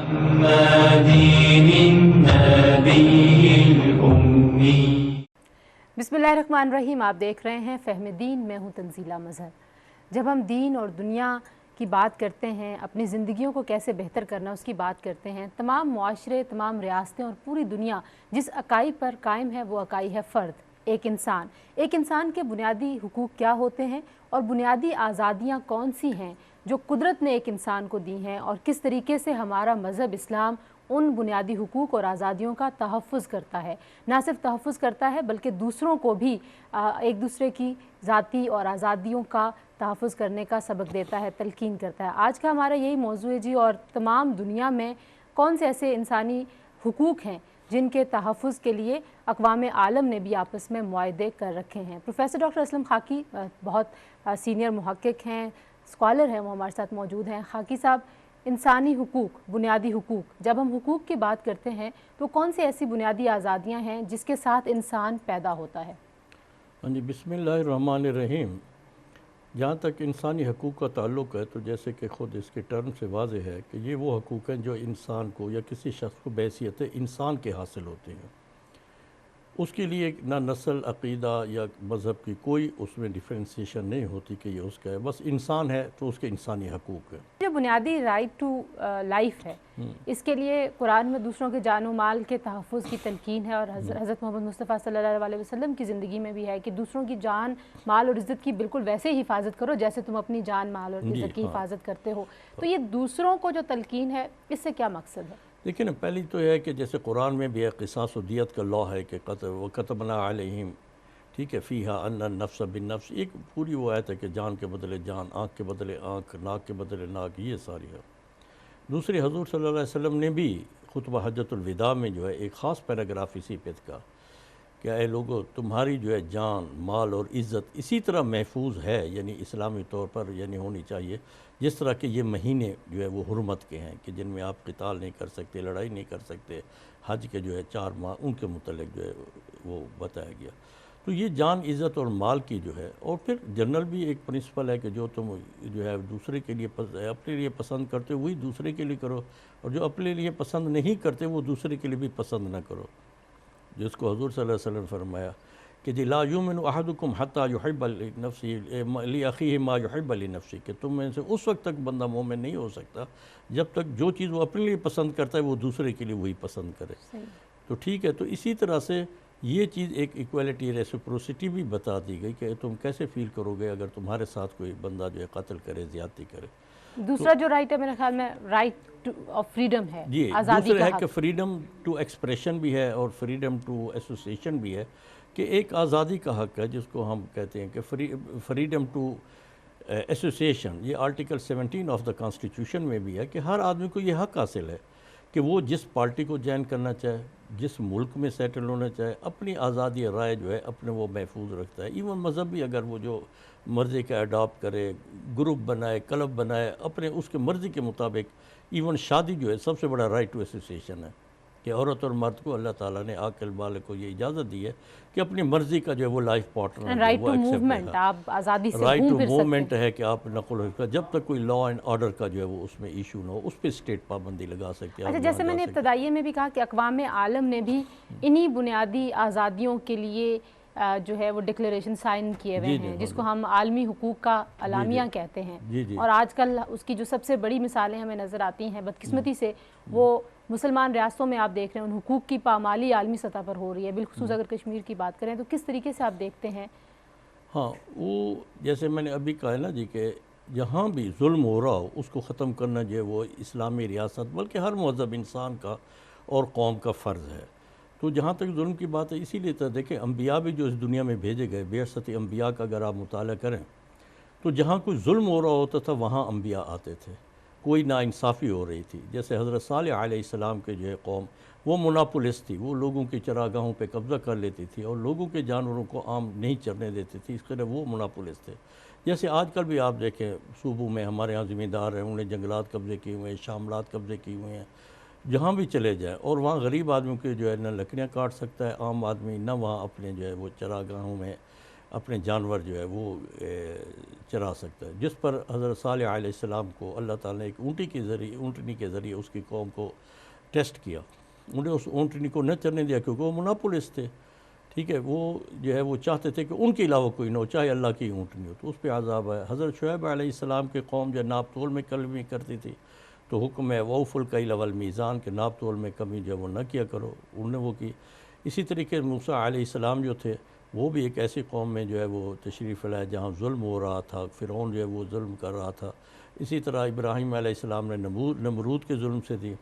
محمد النبی الأمی۔ بسم اللہ الرحمن الرحیم، آپ دیکھ رہے ہیں فہم دین، میں ہوں تنزیلہ مظہر۔ جب ہم دین اور دنیا کی بات کرتے ہیں، اپنی زندگیوں کو کیسے بہتر کرنا اس کی بات کرتے ہیں، تمام معاشرے، تمام ریاستیں اور پوری دنیا جس اکائی پر قائم ہے وہ اکائی ہے فرد، ایک انسان۔ ایک انسان کے بنیادی حقوق کیا ہوتے ہیں اور بنیادی آزادیاں کون سی ہیں جو قدرت نے ایک انسان کو دی ہیں، اور کس طریقے سے ہمارا مذہب اسلام ان بنیادی حقوق اور آزادیوں کا تحفظ کرتا ہے۔ نہ صرف تحفظ کرتا ہے بلکہ دوسروں کو بھی ایک دوسرے کی ذاتی اور آزادیوں کا تحفظ کرنے کا سبق دیتا ہے، تلقین کرتا ہے۔ آج کا ہمارا یہی موضوع ہے جی، اور تمام دنیا میں کون سے ایسے انسانی حقوق ہیں جن کے تحفظ کے لیے اقوام عالم نے بھی آپس میں معاہدے کر رکھے ہیں۔ پروفیسر ڈاکٹر اسلم خاکی بہت سینئر محقق ہیں، اسکالر ہیں، وہ ہمارے ساتھ موجود ہیں۔ خاکی صاحب، انسانی حقوق، بنیادی حقوق، جب ہم حقوق کی بات کرتے ہیں تو کون سی ایسی بنیادی آزادیاں ہیں جس کے ساتھ انسان پیدا ہوتا ہے؟ جی، بسم اللہ الرحمن الرحیم۔ جہاں تک انسانی حقوق کا تعلق ہے تو جیسے کہ خود اس کے ٹرم سے واضح ہے کہ یہ وہ حقوق ہیں جو انسان کو یا کسی شخص کو بحیثیت انسان کے حاصل ہوتے ہیں۔ اس کے لیے نہ نسل، عقیدہ یا مذہب کی کوئی اس میں ڈیفرینسیشن نہیں ہوتی کہ یہ اس کا ہے، بس انسان ہے تو اس کے انسانی حقوق ہیں۔ جو بنیادی رائٹ ٹو لائف ہے، اس کے لیے قرآن میں دوسروں کے جان و مال کے تحفظ کی تلقین ہے، اور حضرت محمد مصطفیٰ صلی اللہ علیہ وسلم کی زندگی میں بھی ہے کہ دوسروں کی جان، مال اور عزت کی بالکل ویسے ہی حفاظت کرو جیسے تم اپنی جان، مال اور عزت کی حفاظت کرتے ہو۔ تو یہ دوسروں کو جو تلقین ہے، اس سے کیا مقصد ہے؟ لیکن پہلی تو یہ ہے کہ جیسے قرآن میں بھی ہے قصاص و دیت کا لا ہے کہ وَكَتَبْنَا عَلَيْهِمْ، ٹھیک ہے، فِيهَا أَنَّ النَّفْسَ بِالنَّفْسِ، ایک پوری وہ آیت ہے کہ جان کے بدلے جان، آنکھ کے بدلے آنکھ، ناک کے بدلے ناک، یہ ساری ہے۔ دوسری، حضور صلی اللہ علیہ وسلم نے بھی خطبہ حجۃ الوداع میں جو ہے ایک خاص پیراگراف اسی پہ کا کہ اے لوگو، تمہاری جو ہے جان، مال اور عزت اسی طرح محفوظ ہے، یعنی اسلامی طور پر یعنی ہونی چاہیے، جس طرح کہ یہ مہینے جو ہے وہ حرمت کے ہیں کہ جن میں آپ قتال نہیں کر سکتے، لڑائی نہیں کر سکتے۔ حج کے جو ہے 4 ماہ ان کے متعلق جو ہے وہ بتایا گیا۔ تو یہ جان، عزت اور مال کی جو ہے، اور پھر جنرل بھی ایک پرنسپل ہے کہ جو تم جو ہے دوسرے کے لیے اپنے لیے پسند کرتے ہو وہی دوسرے کے لیے کرو، اور جو اپنے لیے پسند نہیں کرتے وہ دوسرے کے لیے بھی پسند نہ کرو، جس کو حضور صلی اللہ علیہ وسلم نے فرمایا کہ جی لا یؤمن احدکم حتی یحب لأخیہ ما یحب لنفسہ، کہ تم میں سے اس وقت تک بندہ مومن نہیں ہو سکتا جب تک جو چیز وہ اپنے لیے پسند کرتا ہے وہ دوسرے کے لیے وہی پسند کرے۔ تو ٹھیک ہے، تو اسی طرح سے یہ چیز ایک ایکویلٹی، ریسپروسٹی بھی بتا دی گئی کہ تم کیسے فیل کرو گے اگر تمہارے ساتھ کوئی بندہ جو ہے قتل کرے، زیادتی کرے۔ دوسرا جو رائٹ ہے میرے خیال میں رائٹ آف فریڈم ہے، جی، آزادی دوسرا کا ہے حق۔ کہ فریڈم ٹو ایکسپریشن بھی ہے اور فریڈم ٹو ایسوسیشن بھی ہے، کہ ایک آزادی کا حق ہے جس کو ہم کہتے ہیں کہ فریڈم ٹو ایسوسیشن، یہ آرٹیکل 17 آف دا کانسٹیٹیوشن میں بھی ہے کہ ہر آدمی کو یہ حق حاصل ہے کہ وہ جس پارٹی کو جوائن کرنا چاہے، جس ملک میں سیٹل ہونا چاہے، اپنی آزادی رائے جو ہے اپنے وہ محفوظ رکھتا ہے۔ ایون مذہب بھی اگر وہ جو مرضی کا اڈاپٹ کرے، گروپ بنائے، کلب بنائے، اپنے اس کے مرضی کے مطابق، ایون شادی جو ہے سب سے بڑا رائٹ ٹو ایسوسیشن ہے کہ عورت اور مرد کو اللہ تعالیٰ نے عاقل بالغ کو یہ اجازت دی ہے کہ اپنی مرضی کا جو ہے وہ لائف پارٹنر رائٹ وہ ٹو ایکسیپٹ موومنٹ، آپ آزادی سے رائٹ گھوم ٹو پھر سکتے موومنٹ ہیں۔ ہے کہ آپ نقل و حرکت، جب تک کوئی لا اینڈ آرڈر کا جو ہے وہ اس میں ایشو نہ ہو، اس پہ اسٹیٹ پابندی لگا سکتے ہیں۔ اچھا، جیسے میں نے ابتدائیے میں بھی کہا کہ اقوام عالم نے بھی انہی بنیادی آزادیوں کے لیے جو ہے وہ ڈکلیریشن سائن کیے ہوئے ہیں، جس کو ہم عالمی حقوق کا اعلامیہ کہتے ہیں، اور آج کل اس کی جو سب سے بڑی مثالیں ہمیں نظر آتی ہیں بدقسمتی سے، وہ مسلمان ریاستوں میں آپ دیکھ رہے ہیں ان حقوق کی پامالی عالمی سطح پر ہو رہی ہے، بالخصوص اگر کشمیر کی بات کریں تو کس طریقے سے آپ دیکھتے ہیں؟ ہاں، وہ جیسے میں نے ابھی کہا ہے نا جی کہ جہاں بھی ظلم ہو رہا ہو اس کو ختم کرنا جو ہے وہ اسلامی ریاست بلکہ ہر مہذب انسان کا اور قوم کا فرض ہے۔ تو جہاں تک ظلم کی بات ہے، اسی لیے تو دیکھیں انبیاء بھی جو اس دنیا میں بھیجے گئے، بعثت انبیاء کا اگر آپ مطالعہ کریں تو جہاں کوئی ظلم ہو رہا ہوتا تھا وہاں انبیاء آتے تھے، کوئی ناانصافی ہو رہی تھی، جیسے حضرت صالح علیہ السلام کے جو ہے قوم وہ مناپولسٹ تھی، وہ لوگوں کی چراگاہوں پہ قبضہ کر لیتی تھی اور لوگوں کے جانوروں کو عام نہیں چرنے دیتی تھی، اس طرح وہ مناپولسٹ تھے۔ جیسے آج کل بھی آپ دیکھیں صوبوں میں ہمارے ہاں زمیندار ہیں، انہوں نے جنگلات قبضے کیے ہوئے ہیں، شاملات قبضے کیے ہوئے ہیں، جہاں بھی چلے جائیں، اور وہاں غریب آدمیوں کے جو ہے نہ لکڑیاں کاٹ سکتا ہے عام آدمی، نہ وہاں اپنے جو ہے وہ چراگاہوں میں اپنے جانور جو ہے وہ چرا سکتا ہے، جس پر حضرت صالح علیہ السلام کو اللہ تعالیٰ نے ایک اونٹنی کے ذریعے اس کی قوم کو ٹیسٹ کیا. انہیں اس اونٹنی کو نہ چرنے دیا کیونکہ وہ مناپولس تھے، ٹھیک ہے، وہ جو ہے وہ چاہتے تھے کہ ان کے علاوہ کوئی نہ ہو، چاہے اللہ کی اونٹنی ہو، تو اس پہ عذاب آیا. حضرت شعیب علیہ السلام کے قوم جو ناپ تول میں کمی کرتی تھی تو حکم ہے وَأَوْفُوا الْكَيْلَ وَالْمِيزَانَ کہ ناپ تول میں کمی جو ہے وہ نہ کیا کرو، انہوں نے وہ کی. اسی طریقے موسیٰ علیہ السلام جو تھے وہ بھی ایک ایسی قوم میں جو ہے وہ تشریف لائے جہاں ظلم ہو رہا تھا، فرعون جو ہے وہ ظلم کر رہا تھا. اسی طرح ابراہیم علیہ السلام نے نمرود کے ظلم سے دی.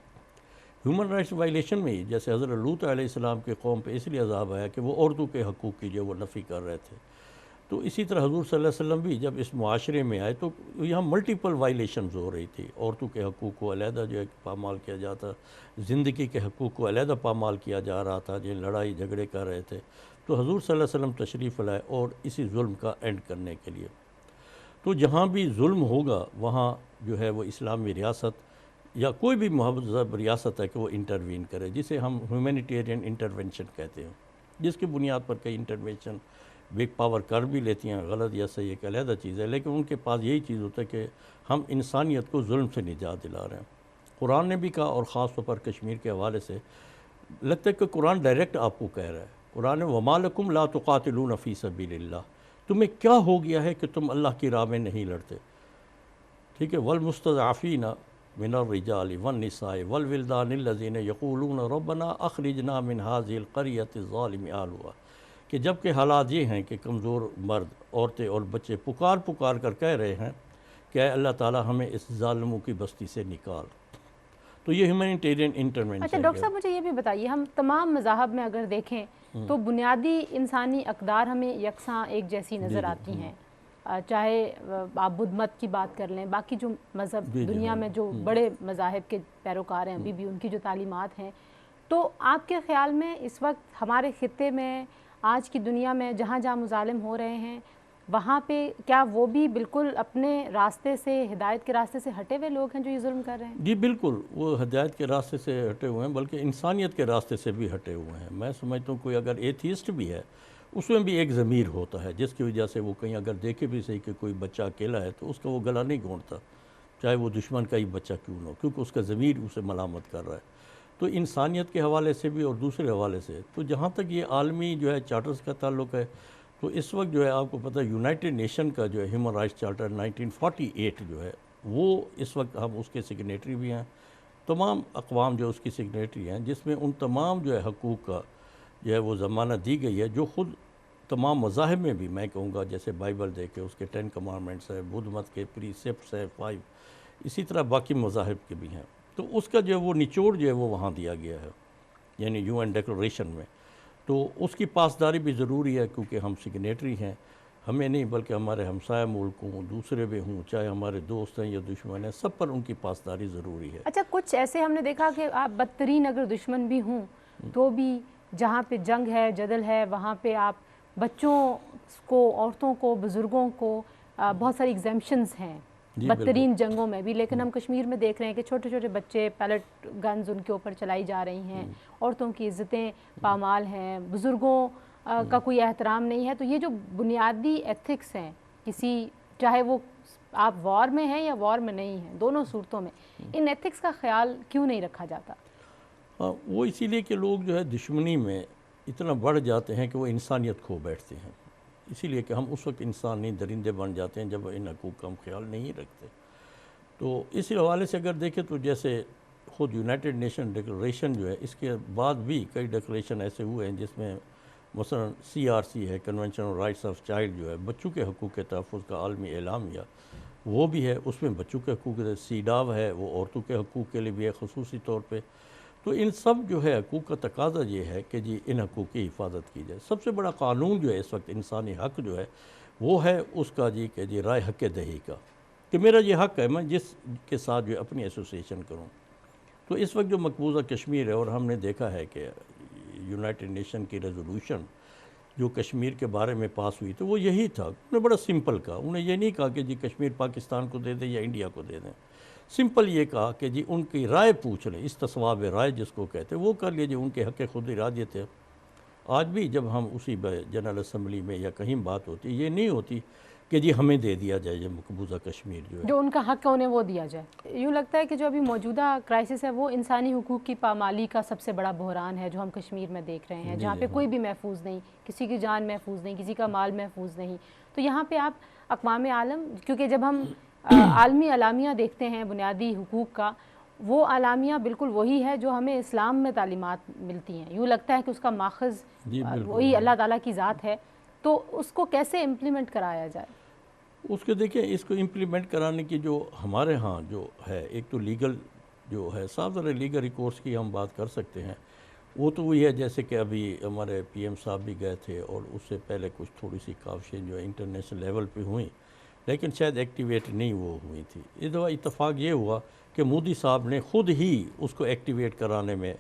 ہیومن رائٹس وائلیشن میں ہی جیسے حضرت لوط علیہ السلام کے قوم پہ اس لیے عذاب آیا کہ وہ عورتوں کے حقوق کی جو وہ نفی کر رہے تھے. تو اسی طرح حضور صلی اللہ علیہ وسلم بھی جب اس معاشرے میں آئے تو یہاں ملٹیپل وائلیشنز ہو رہی تھی. عورتوں کے حقوق کو علیحدہ جو ہے پامال کیا جاتا، زندگی کے حقوق کو علیحدہ پامال کیا جا رہا تھا، جن لڑائی جھگڑے کر رہے تھے. تو حضور صلی اللہ علیہ وسلم تشریف لائے اور اسی ظلم کا اینڈ کرنے کے لیے. تو جہاں بھی ظلم ہوگا وہاں جو ہے وہ اسلامی ریاست یا کوئی بھی مہذب ریاست ہے کہ وہ انٹروین کرے، جسے ہم ہیومینیٹیرین انٹرونشن کہتے ہیں، جس کی بنیاد پر کئی انٹرونشن بگ پاور کر بھی لیتی ہیں، غلط یا صحیح ایک علیحدہ چیز ہے، لیکن ان کے پاس یہی چیز ہوتا ہے کہ ہم انسانیت کو ظلم سے نجات دلا رہے ہیں. قرآن نے بھی کہا، اور خاص طور پر کشمیر کے حوالے سے لگتا ہے کہ قرآن ڈائریکٹ آپ کو کہہ رہا ہے. قرآن وَمَا لَكُمْ لَا تُقَاتِلُونَ فِي سَبِيلِ اللَّهِ تمہیں کیا ہو گیا ہے کہ تم اللہ کی راہ میں نہیں لڑتے، ٹھیک ہے. وَالْمُسْتَضْعَفِينَ مِنَ الرِّجَالِ وَالنِّسَاءِ وَالْوِلْدَانِ الَّذِينَ يَقُولُونَ رَبَّنَا أَخْرِجْنَا مِنْ هَذِهِ الْقَرْيَةِ الظَّالِمِ أَهْلُهَا کہ جب کہ حالات یہ ہیں کہ کمزور مرد، عورتیں اور بچے پکار کر کہہ رہے ہیں کہ اے اللہ تعالیٰ ہمیں اس ظالموں کی بستی سے نکال. تو یہ ہیومینیٹیرین انٹرونشن. اچھا ڈاکٹر صاحب مجھے یہ بھی بتائیے، ہم تمام مذاہب میں اگر دیکھیں تو بنیادی انسانی اقدار ہمیں یکساں ایک جیسی نظر آتی ہیں، چاہے آپ بدھ مت کی بات کر لیں، باقی جو مذہب دنیا میں جو بڑے مذاہب کے پیروکار ہیں ابھی بھی ان کی جو تعلیمات ہیں، تو آپ کے خیال میں اس وقت ہمارے خطے میں آج کی دنیا میں جہاں جہاں مظالم ہو رہے ہیں وہاں پہ کیا وہ بھی بالکل اپنے راستے سے، ہدایت کے راستے سے ہٹے ہوئے لوگ ہیں جو یہ ظلم کر رہے ہیں؟ جی بالکل، وہ ہدایت کے راستے سے ہٹے ہوئے ہیں، بلکہ انسانیت کے راستے سے بھی ہٹے ہوئے ہیں. میں سمجھتا ہوں کوئی اگر ایتھیسٹ بھی ہے اس میں بھی ایک ضمیر ہوتا ہے جس کی وجہ سے وہ کہیں اگر دیکھے بھی صحیح کہ کوئی بچہ اکیلا ہے تو اس کا وہ گلا نہیں گھونٹتا، چاہے وہ دشمن کا ہی بچہ کیوں نہ ہو، کیونکہ اس کا ضمیر اسے ملامت کر رہا ہے. تو انسانیت کے حوالے سے بھی اور دوسرے حوالے سے تو جہاں تک یہ عالمی جو ہے چارٹرز کا تعلق ہے تو اس وقت جو ہے آپ کو پتہ ہے یونائٹڈ نیشن کا جو ہے ہیومن رائٹس چارٹر 1948 جو ہے وہ اس وقت ہم اس کے سگنیٹری بھی ہیں. تمام اقوام جو اس کی سگنیٹری ہیں، جس میں ان تمام جو ہے حقوق کا جو ہے وہ ضمانت دی گئی ہے، جو خود تمام مذاہب میں بھی میں کہوں گا، جیسے بائبل دیکھے اس کے 10 کمانڈمنٹس ہے، بدھ مت کے پریسیپٹس ہے 5، اسی طرح باقی مذاہب کے بھی ہیں. تو اس کا جو ہے وہ نچوڑ جو ہے وہ وہاں دیا گیا ہے، یعنی UN ڈیکلریشن میں. تو اس کی پاسداری بھی ضروری ہے کیونکہ ہم سگنیٹری ہیں، ہمیں نہیں بلکہ ہمارے ہمسایہ ملک ہوں، دوسرے بھی ہوں، چاہے ہمارے دوست ہیں یا دشمن ہیں، سب پر ان کی پاسداری ضروری ہے. اچھا کچھ ایسے ہم نے دیکھا کہ آپ بدترین اگر دشمن بھی ہوں تو بھی جہاں پہ جنگ ہے، جدل ہے، وہاں پہ آپ بچوں کو، عورتوں کو، بزرگوں کو بہت ساری ایگزیمپشنز ہیں بدترین جنگوں میں بھی. لیکن ہم کشمیر میں دیکھ رہے ہیں کہ چھوٹے چھوٹے بچے پیلٹ گنز ان کے اوپر چلائی جا رہی ہیں، عورتوں کی عزتیں پامال ہیں، بزرگوں کا کوئی احترام نہیں ہے. تو یہ جو بنیادی ایتھکس ہیں کسی، چاہے وہ آپ وار میں ہیں یا وار میں نہیں ہیں، دونوں صورتوں میں ان ایتھکس کا خیال کیوں نہیں رکھا جاتا؟ وہ اسی لیے کہ لوگ جو ہے دشمنی میں اتنا بڑھ جاتے ہیں کہ وہ انسانیت کھو بیٹھتے ہیں. اسی لیے کہ ہم اس وقت انسان نہیں درندے بن جاتے ہیں جب ان حقوق کا ہم خیال نہیں رکھتے. تو اسی حوالے سے اگر دیکھیں تو جیسے خود یونائٹڈ نیشن ڈیکلریشن جو ہے، اس کے بعد بھی کئی ڈیکلریشن ایسے ہوئے ہیں جس میں مثلا CRC ہے، convention on rights of child جو ہے، بچوں کے حقوق کے تحفظ کا عالمی اعلامیہ، وہ بھی ہے. اس میں بچوں کے حقوق CEDAW ہے، وہ عورتوں کے حقوق کے لیے بھی ہے خصوصی طور پہ. تو ان سب جو ہے حقوق کا تقاضا یہ ہے کہ جی ان حقوق کی حفاظت کی جائے. سب سے بڑا قانون جو ہے اس وقت انسانی حق جو ہے وہ ہے اس کا جی کہ جی رائے حق دہی کا، کہ میرا یہ حق ہے میں جس کے ساتھ جو ہے اپنی ایسوسیشن کروں. تو اس وقت جو مقبوضہ کشمیر ہے، اور ہم نے دیکھا ہے کہ یونائٹڈ نیشن کی ریزولوشن جو کشمیر کے بارے میں پاس ہوئی تو وہ یہی تھا. انہوں نے بڑا سمپل کہا، انہوں نے یہ نہیں کہا کہ جی کشمیر پاکستان کو دے دیں یا انڈیا کو دے دیں. سمپل یہ کہا کہ جی ان کی رائے پوچھ لیں، استصواب رائے جس کو کہتے ہیں وہ کر لیجیے، ان کے حق خود ارادیت ہے. آج بھی جب ہم اسی جنرل اسمبلی میں یا کہیں بات ہوتی یہ نہیں ہوتی کہ جی ہمیں دے دیا جائے یہ مقبوضہ کشمیر جو ہے، جو ان کا حق ہے انہیں وہ دیا جائے۔ یوں لگتا ہے کہ جو ابھی موجودہ کرائسس ہے وہ انسانی حقوق کی پامالی کا سب سے بڑا بحران ہے جو ہم کشمیر میں دیکھ رہے ہیں، جہاں پہ کوئی بھی محفوظ نہیں، کسی کی جان محفوظ نہیں، کسی کا مال محفوظ نہیں۔ تو یہاں پہ آپ اقوام عالم، کیونکہ جب ہم عالمی اعلامیہ دیکھتے ہیں بنیادی حقوق کا، وہ اعلامیہ بالکل وہی ہے جو ہمیں اسلام میں تعلیمات ملتی ہیں، یوں لگتا ہے کہ اس کا ماخذ وہی اللہ تعالیٰ کی ذات ہے، تو اس کو کیسے امپلیمنٹ کرایا جائے؟ اس کے دیکھیں اس کو امپلیمنٹ کرانے کی جو ہمارے ہاں جو ہے، ایک تو لیگل جو ہے، صاف ظاہر لیگل ریکورس کی ہم بات کر سکتے ہیں، وہ تو وہی ہے جیسے کہ ابھی ہمارے پی ایم صاحب بھی گئے تھے اور اس سے پہلے کچھ تھوڑی سی کاوشیں جو انٹرنیشنل لیول پہ ہوئیں لیکن شاید ایکٹیویٹ نہیں وہ ہوئی تھی۔ اس دفعہ اتفاق یہ ہوا کہ مودی صاحب نے خود ہی اس کو ایکٹیویٹ کرانے میں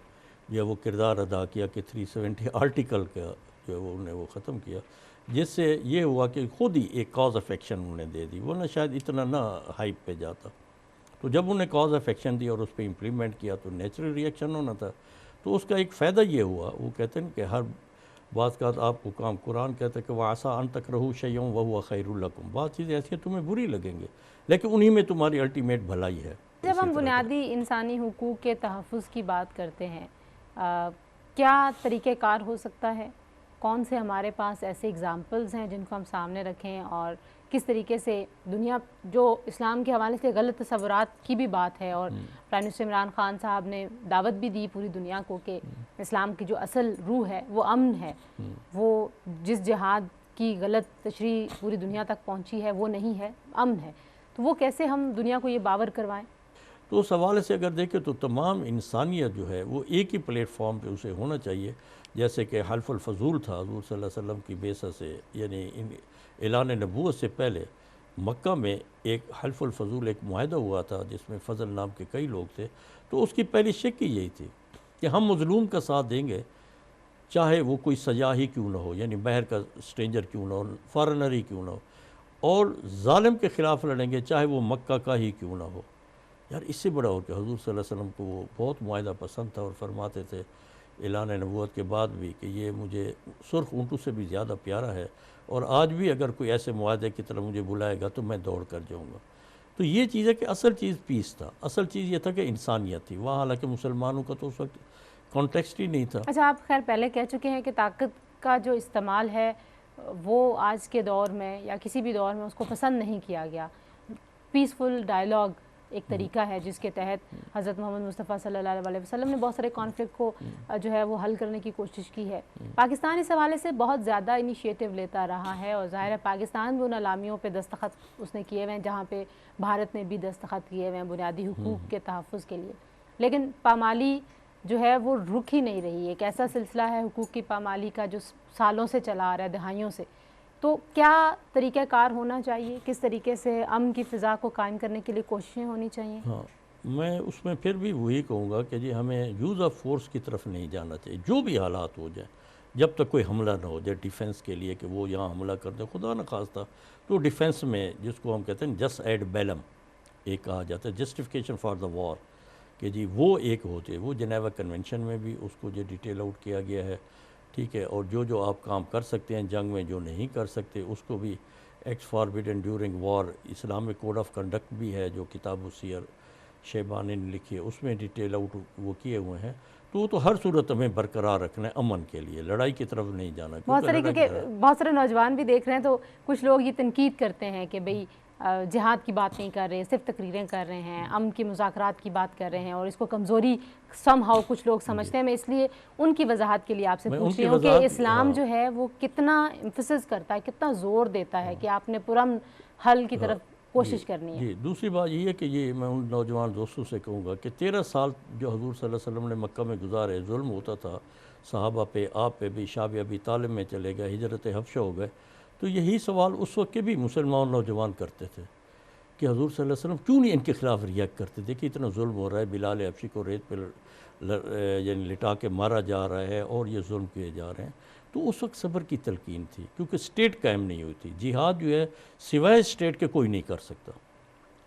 جو وہ کردار ادا کیا کہ 370 آرٹیکل کا جو ہے انہوں نے وہ ختم کیا، جس سے یہ ہوا کہ خود ہی ایک کاز آف ایکشن انہوں نے دے دی، ورنہ شاید اتنا نہ ہائپ پہ جاتا۔ تو جب انہوں نے کاز آف ایکشن دی اور اس پہ امپلیمنٹ کیا تو نیچرل ری ایکشن ہونا تھا۔ تو اس کا ایک فائدہ یہ ہوا، وہ کہتے ہیں کہ ہر بعض کا آپ کو کام قرآن کہتا ہے کہ وَعَسَىٰ أَن تَكْرَهُوا شَيْئًا وَهُوَ خَيْرٌ لَكُمْ، بعض چیزیں ایسی ہیں تمہیں بری لگیں گے لیکن انہی میں تمہاری الٹیمیٹ بھلائی ہے۔ جب ہم بنیادی انسانی حقوق کے تحفظ کی بات کرتے ہیں، کیا طریقہ کار ہو سکتا ہے؟ کون سے ہمارے پاس ایسے اگزامپلز ہیں جن کو ہم سامنے رکھیں، اور کس طریقے سے دنیا جو اسلام کے حوالے سے غلط تصورات کی بھی بات ہے، اور پرائم منسٹر عمران خان صاحب نے دعوت بھی دی پوری دنیا کو کہ اسلام کی جو اصل روح ہے وہ امن ہے، وہ جس جہاد کی غلط تشریح پوری دنیا تک پہنچی ہے وہ نہیں ہے، امن ہے، تو وہ کیسے ہم دنیا کو یہ باور کروائیں؟ تو اس حوالے سے اگر دیکھیں تو تمام انسانیت جو ہے وہ ایک ہی پلیٹ فارم پہ اسے ہونا چاہیے، جیسے کہ حلف الفضول تھا حضور صلی اللہ علیہ وسلم کی بعثت سے، یعنی اعلان نبوت سے پہلے مکہ میں ایک حلف الفضول ایک معاہدہ ہوا تھا جس میں فضل نام کے کئی لوگ تھے، تو اس کی پہلی شک ہی یہی تھی کہ ہم مظلوم کا ساتھ دیں گے چاہے وہ کوئی سیاح ہی کیوں نہ ہو، یعنی باہر کا اسٹرینجر کیوں نہ ہو، فارنر ہی کیوں نہ ہو، اور ظالم کے خلاف لڑیں گے چاہے وہ مکہ کا ہی کیوں نہ ہو۔ یار اس سے بڑا ہو کہ حضور صلی اللہ علیہ وسلم کو وہ بہت معاہدہ پسند تھا اور فرماتے تھے اعلان نبوت کے بعد بھی کہ یہ مجھے سرخ اونٹوں سے بھی زیادہ پیارا ہے، اور آج بھی اگر کوئی ایسے معاہدے کی طرف مجھے بلائے گا تو میں دوڑ کر جاؤں گا۔ تو یہ چیز ہے کہ اصل چیز پیس تھا، اصل چیز یہ تھا کہ انسانیت تھی وہاں، حالانکہ مسلمانوں کا تو اس وقت کانٹیکسٹ ہی نہیں تھا۔ اچھا، آپ خیر پہلے کہہ چکے ہیں کہ طاقت کا جو استعمال ہے وہ آج کے دور میں یا کسی بھی دور میں اس کو پسند نہیں کیا گیا۔ پیسفل ڈائیلاگ ایک طریقہ ہے جس کے تحت حضرت محمد مصطفیٰ صلی اللہ علیہ وسلم نے بہت سارے کانفلکٹ کو جو ہے وہ حل کرنے کی کوشش کی ہے۔ پاکستان اس حوالے سے بہت زیادہ انیشیٹو لیتا رہا ہے، اور ظاہر ہے پاکستان بھی ان اعلامیوں پہ دستخط اس نے کیے ہوئے ہیں جہاں پہ بھارت نے بھی دستخط کیے ہوئے ہیں بنیادی حقوق کے تحفظ کے لیے، لیکن پامالی جو ہے وہ رک ہی نہیں رہی۔ ایک ایسا سلسلہ ہے حقوق کی پامالی کا جو سالوں سے چلا آ رہا ہے، دہائیوں سے۔ تو کیا طریقہ کار ہونا چاہیے؟ کس طریقے سے امن کی فضا کو قائم کرنے کے لیے کوششیں ہونی چاہیے؟ ہاں، میں اس میں پھر بھی وہی کہوں گا کہ جی ہمیں یوز آف فورس کی طرف نہیں جانا چاہیے، جو بھی حالات ہو جائیں، جب تک کوئی حملہ نہ ہو جائے ڈیفنس کے لیے کہ وہ یہاں حملہ کر دے، خدا نہ خواستہ، تو ڈیفنس میں جس کو ہم کہتے ہیں جسٹ ایڈ بیلم ایک کہا جاتا ہے، جسٹیفیکیشن فار دا وار، کہ جی وہ ایک ہوتے، وہ جنیوا کنونشن میں بھی اس کو جو ڈیٹیل آؤٹ کیا گیا ہے، ٹھیک ہے، اور جو آپ کام کر سکتے ہیں جنگ میں جو نہیں کر سکتے اس کو بھی acts forbidden during war, Islamic code of conduct بھی ہے جو کتاب السیر شیبانی نے لکھی ہے، اس میں ڈیٹیل آؤٹ وہ کیے ہوئے ہیں۔ تو وہ تو ہر صورت ہمیں برقرار رکھنا ہے امن کے لیے، لڑائی کی طرف نہیں جانا۔ بہت سارے نوجوان بھی دیکھ رہے ہیں تو کچھ لوگ یہ تنقید کرتے ہیں کہ بھئی جہاد کی بات نہیں کر رہے، صرف تقریریں کر رہے ہیں، امن کی مذاکرات کی بات کر رہے ہیں، اور اس کو کمزوری سم ہاؤ کچھ لوگ سمجھتے ہیں۔ میں اس لیے ان کی وضاحت کے لیے آپ سے پوچھ رہی ہوں کہ اسلام جو ہے وہ کتنا ایمفسس کرتا ہے، کتنا زور دیتا ہے کہ آپ نے پرامن حل کی طرف کوشش کرنی ہے۔ جی، دوسری بات یہ ہے کہ یہ میں ان نوجوان دوستوں سے کہوں گا کہ 13 سال جو حضور صلی اللہ علیہ وسلم نے مکہ میں گزارے، ظلم ہوتا تھا صحابہ پہ، آپ پہ بھی، شعب ابی طالب میں چلے گئے، ہجرت حبشہ ہو گئے، تو یہی سوال اس وقت کے بھی مسلمان نوجوان کرتے تھے کہ حضور صلی اللہ علیہ وسلم کیوں نہیں ان کے خلاف ریئیکٹ کرتے؟ دیکھیں اتنا ظلم ہو رہا ہے، بلال حبشی کو ریت پہ یعنی لٹا کے مارا جا رہا ہے اور یہ ظلم کیے جا رہے ہیں۔ تو اس وقت صبر کی تلقین تھی کیونکہ اسٹیٹ قائم نہیں ہوئی تھی، جہاد جو ہے سوائے اسٹیٹ کے کوئی نہیں کر سکتا،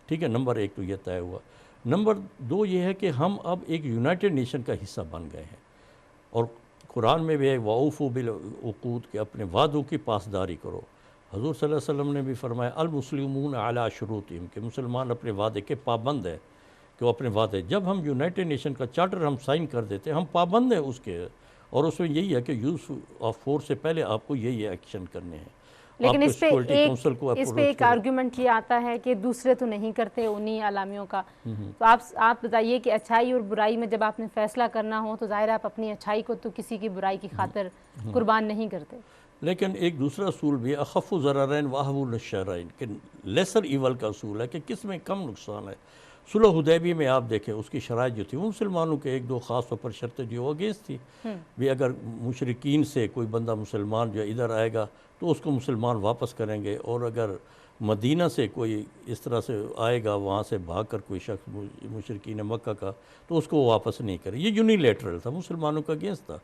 ٹھیک ہے، نمبر ایک تو یہ طے ہوا۔ نمبر دو یہ ہے کہ ہم اب ایک یونائٹڈ نیشن کا حصہ بن گئے ہیں، اور قرآن میں بھی ہے وَأَوْفُوا بِالْعُقُودِ کہ اپنے وعدوں کی پاسداری کرو. حضور صلی اللہ علیہ وسلم نے بھی فرمایا المسلمون علی شروطہم کہ مسلمان اپنے وعدے کے پابند ہیں کہ وہ اپنے وعدے. جب ہم یونائٹڈ نیشن کا چارٹر ہم سائن کر دیتے ہیں ہم پابند ہیں اس کے, اور اس میں یہی ہے کہ یوز آف فورس سے پہلے آپ کو یہ ایکشن کرنے ہیں. لیکن آپ اس کو سیکورٹی کونسل کو پہ اپروچ ایک کریں. آرگیومنٹ یہ آتا ہے کہ دوسرے تو نہیں کرتے انہی علامیوں کا. تو آپ بتائیے کہ اچھائی اور برائی میں جب آپ نے فیصلہ کرنا ہو تو ظاہر آپ اپنی اچھائی کو تو کسی کی برائی کی خاطر قربان نہیں کرتے. لیکن ایک دوسرا اصول بھی ہے اخف ضررین واہون الشررین کہ لیسر ایول کا اصول ہے کہ کس میں کم نقصان ہے. صلح حدیبیہ میں آپ دیکھیں اس کی شرائط جو تھی وہ مسلمانوں کے ایک دو خاص طور پر شرطیں جو اگینسٹ تھی بھی اگر مشرکین سے کوئی بندہ مسلمان جو ادھر آئے گا تو اس کو مسلمان واپس کریں گے, اور اگر مدینہ سے کوئی اس طرح سے آئے گا وہاں سے بھاگ کر کوئی شخص مشرکین مکہ کا تو اس کو واپس نہیں کرے. یہ یونیلیٹرل تھا, مسلمانوں کا اگینسٹ تھا.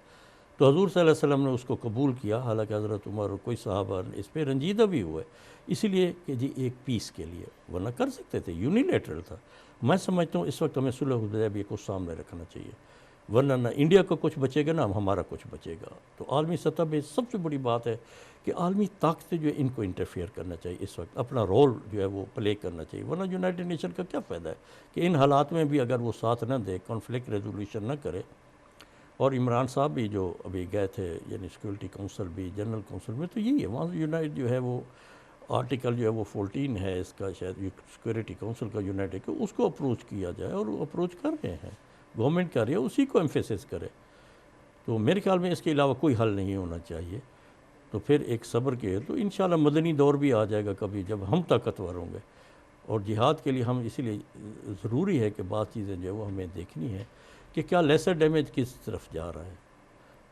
تو حضور صلی اللہ علیہ وسلم نے اس کو قبول کیا, حالانکہ حضرت عمر اور کوئی صحابہ اس پہ رنجیدہ بھی ہوئے اسی لیے کہ جی ایک پیس کے لیے, ورنہ کر سکتے تھے, یونیلیٹرل تھا. میں سمجھتا ہوں اس وقت ہمیں صلح حدیبیہ کو سامنے رکھنا چاہیے, ورنہ نہ انڈیا کا کچھ بچے گا نہ ہمارا کچھ بچے گا. تو عالمی سطح پہ سب سے بڑی بات ہے کہ عالمی طاقتیں جو ہے ان کو انٹرفیئر کرنا چاہیے, اس وقت اپنا رول جو ہے وہ پلے کرنا چاہیے. ورنہ یونائٹڈ نیشن کا کیا فائدہ ہے کہ ان حالات میں بھی اگر وہ ساتھ نہ دے, کانفلکٹ ریزولوشن نہ کرے. اور عمران صاحب بھی جو ابھی گئے تھے یعنی سیکورٹی کونسل بھی, جنرل کونسل میں, تو یہی ہے وہاں یونائٹ جو ہے وہ آرٹیکل جو ہے وہ 14 ہے اس کا, شاید سیکورٹی کونسل کا یونائٹڈ کہ اس کو اپروچ کیا جائے, اور وہ اپروچ کر رہے ہیں, گورنمنٹ کر رہی ہے, اسی کو ایمفیسس کرے. تو میرے خیال میں اس کے علاوہ کوئی حل نہیں ہونا چاہیے. تو پھر ایک صبر کے تو انشاءاللہ مدنی دور بھی آ جائے گا کبھی جب ہم طاقتور ہوں گے, اور جہاد کے لیے ہم اسی لیے ضروری ہے کہ بعض چیزیں جو ہے وہ ہمیں دیکھنی ہے کہ کیا لیسر ڈیمیج کس طرف جا رہا ہے.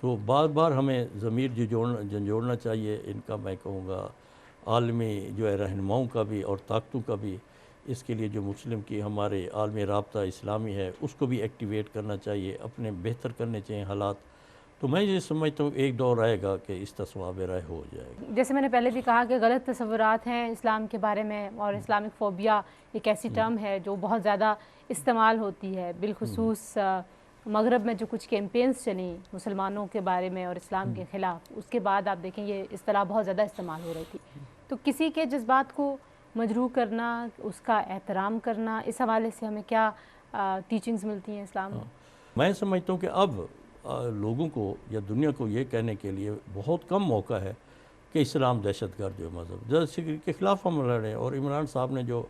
تو بار بار ہمیں ضمیر جھنجھوڑنا چاہیے ان کا, میں کہوں گا عالمی جو ہے رہنماؤں کا بھی اور طاقتوں کا بھی. اس کے لیے جو مسلم کی ہمارے عالمی رابطہ اسلامی ہے اس کو بھی ایکٹیویٹ کرنا چاہیے, اپنے بہتر کرنے چاہیے حالات. تو میں یہ سمجھتا ہوں ایک دور آئے گا کہ اس تصواب رائے ہو جائے گا. جیسے میں نے پہلے بھی کہا کہ غلط تصورات ہیں اسلام کے بارے میں, اور اسلامک فوبیا ایک ایسی ٹرم ہے جو بہت زیادہ استعمال ہوتی ہے, بالخصوص مغرب میں جو کچھ کیمپینز چلیں مسلمانوں کے بارے میں اور اسلام کے خلاف, اس کے بعد آپ دیکھیں یہ اصطلاح بہت زیادہ استعمال ہو رہی تھی. تو کسی کے جذبات کو مجروح کرنا, اس کا احترام کرنا, اس حوالے سے ہمیں کیا ٹیچنگز ملتی ہیں اسلام میں؟ میں سمجھتا ہوں کہ اب لوگوں کو یا دنیا کو یہ کہنے کے لیے بہت کم موقع ہے کہ اسلام دہشت گرد جو مذہب جیسے کے خلاف ہم لڑیں. اور عمران صاحب نے جو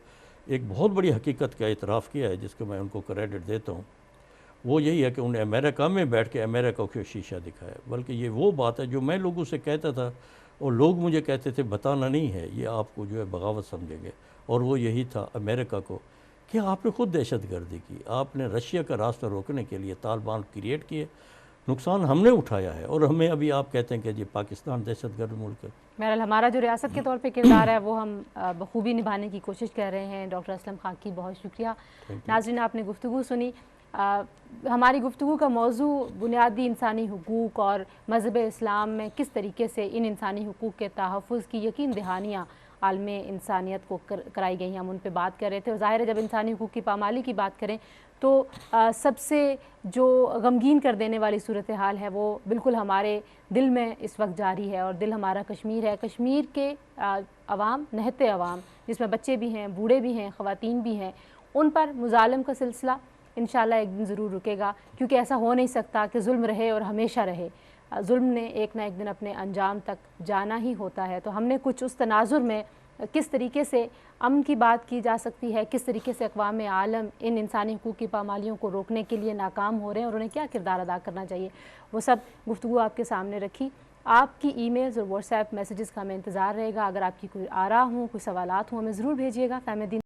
ایک بہت بڑی حقیقت کا اعتراف کیا ہے جس کو میں ان کو کریڈٹ دیتا ہوں, وہ یہی ہے کہ انہیں امریکہ میں بیٹھ کے امریکہ کو شیشہ دکھایا. بلکہ یہ وہ بات ہے جو میں لوگوں سے کہتا تھا اور لوگ مجھے کہتے تھے بتانا نہیں ہے, یہ آپ کو جو ہے بغاوت سمجھیں گے. اور وہ یہی تھا امریکہ کو کہ آپ نے خود دہشت گردی کی, آپ نے رشیا کا راستہ روکنے کے لیے طالبان کریٹ کیے, نقصان ہم نے اٹھایا ہے, اور ہمیں ابھی آپ کہتے ہیں کہ جی پاکستان دہشت گرد ملک ہے. بہرحال ہمارا جو ریاست کے طور پہ کردار ہے وہ ہم بخوبی نبھانے کی کوشش کر رہے ہیں. ڈاکٹر اسلم خاکی بہت شکریہ. ناظرین آپ نے گفتگو سنی. ہماری گفتگو کا موضوع بنیادی انسانی حقوق اور مذہب اسلام میں کس طریقے سے ان انسانی حقوق کے تحفظ کی یقین دہانیاں عالم انسانیت کو کرائی گئی ہیں, ہم ان پہ بات کر رہے تھے. اور ظاہر ہے جب انسانی حقوق کی پامالی کی بات کریں تو سب سے جو غمگین کر دینے والی صورتحال ہے وہ بالکل ہمارے دل میں اس وقت جاری ہے, اور دل ہمارا کشمیر ہے. کشمیر کے عوام, نہتے عوام جس میں بچے بھی ہیں, بوڑھے بھی ہیں, خواتین بھی ہیں, ان پر مظالم کا سلسلہ انشاءاللہ ایک دن ضرور رکے گا, کیونکہ ایسا ہو نہیں سکتا کہ ظلم رہے اور ہمیشہ رہے. ظلم نے ایک نہ ایک دن اپنے انجام تک جانا ہی ہوتا ہے. تو ہم نے کچھ اس تناظر میں کس طریقے سے امن کی بات کی جا سکتی ہے, کس طریقے سے اقوام عالم ان انسانی حقوق کی پامالیوں کو روکنے کے لیے ناکام ہو رہے ہیں اور انہیں کیا کردار ادا کرنا چاہیے, وہ سب گفتگو آپ کے سامنے رکھی. آپ کی ای میلز اور واٹس ایپ میسیجز کا ہمیں انتظار رہے گا. اگر آپ کی کوئی آراء ہوں, کوئی سوالات ہوں, ہمیں ضرور بھیجیے گا. فہم الدین